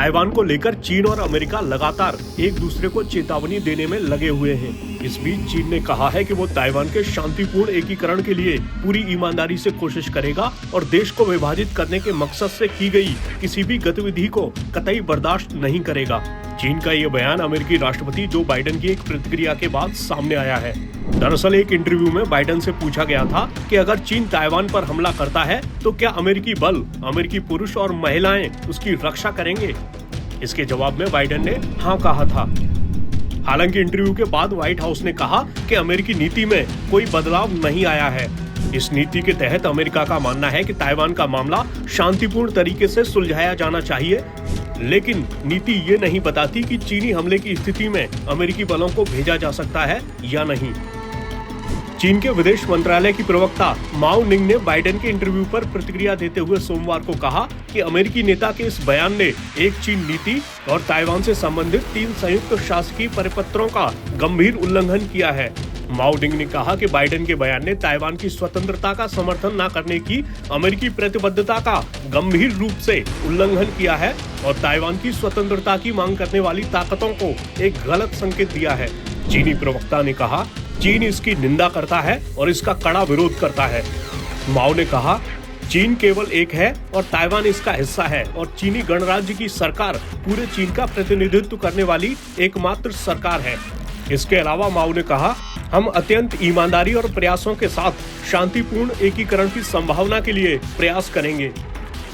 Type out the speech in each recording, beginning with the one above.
Taiwan को लेकर चीन और अमेरिका लगातार एक दूसरे को चेतावनी देने में लगे हुए हैं। इस बीच चीन ने कहा है कि वो ताइवान के शांतिपूर्ण एकीकरण के लिए पूरी ईमानदारी से कोशिश करेगा और देश को विभाजित करने के मकसद से की गई किसी भी गतिविधि को कतई बर्दाश्त नहीं करेगा। चीन का ये बयान अमेरिकी राष्ट्रपति जो बाइडेन की एक प्रतिक्रिया के बाद सामने आया है। दरअसल एक इंटरव्यू में बाइडेन से पूछा गया था कि अगर चीन ताइवान पर हमला करता है तो क्या अमेरिकी बल, अमेरिकी पुरुष और महिलाएं उसकी रक्षा करेंगे। इसके जवाब में बाइडेन ने हाँ कहा था। हालांकि इंटरव्यू के बाद व्हाइट हाउस ने कहा कि अमेरिकी नीति में कोई बदलाव नहीं आया है। इस नीति के तहत अमेरिका का मानना है कि ताइवान का मामला शांतिपूर्ण तरीके से सुलझाया जाना चाहिए, लेकिन नीति ये नहीं बताती कि चीनी हमले की स्थिति में अमेरिकी बलों को भेजा जा सकता है या नहीं। चीन के विदेश मंत्रालय की प्रवक्ता माओ निंग ने बाइडेन के इंटरव्यू पर प्रतिक्रिया देते हुए सोमवार को कहा कि अमेरिकी नेता के इस बयान ने एक चीन नीति और ताइवान से संबंधित 3 संयुक्त शासकीय परिपत्रों का गंभीर उल्लंघन किया है। माओ निंग ने कहा कि बाइडेन के बयान ने ताइवान की स्वतंत्रता का समर्थन न करने की अमेरिकी प्रतिबद्धता का गंभीर रूप से उल्लंघन किया है और ताइवान की स्वतंत्रता की मांग करने वाली ताकतों को एक गलत संकेत दिया है। चीनी प्रवक्ता ने कहा, चीन इसकी निंदा करता है और इसका कड़ा विरोध करता है। माओ ने कहा, चीन केवल एक है और ताइवान इसका हिस्सा है और चीनी गणराज्य की सरकार पूरे चीन का प्रतिनिधित्व करने वाली एकमात्र सरकार है। इसके अलावा माओ ने कहा, हम अत्यंत ईमानदारी और प्रयासों के साथ शांतिपूर्ण एकीकरण की संभावना के लिए प्रयास करेंगे।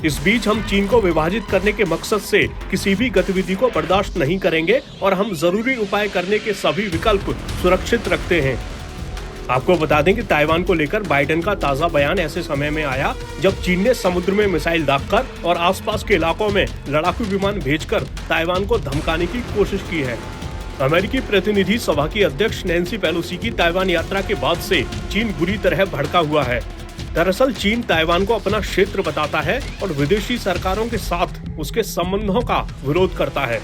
इस बीच हम चीन को विभाजित करने के मकसद से किसी भी गतिविधि को बर्दाश्त नहीं करेंगे और हम जरूरी उपाय करने के सभी विकल्प सुरक्षित रखते हैं। आपको बता दें कि ताइवान को लेकर बाइडेन का ताजा बयान ऐसे समय में आया जब चीन ने समुद्र में मिसाइल दागकर और आसपास के इलाकों में लड़ाकू विमान भेजकर ताइवान को धमकाने की कोशिश की है। अमेरिकी प्रतिनिधि सभा की अध्यक्ष नैन्सी पेलोसी की ताइवान यात्रा के बाद से चीन बुरी तरह भड़का हुआ है। दरअसल चीन ताइवान को अपना क्षेत्र बताता है और विदेशी सरकारों के साथ उसके संबंधों का विरोध करता है।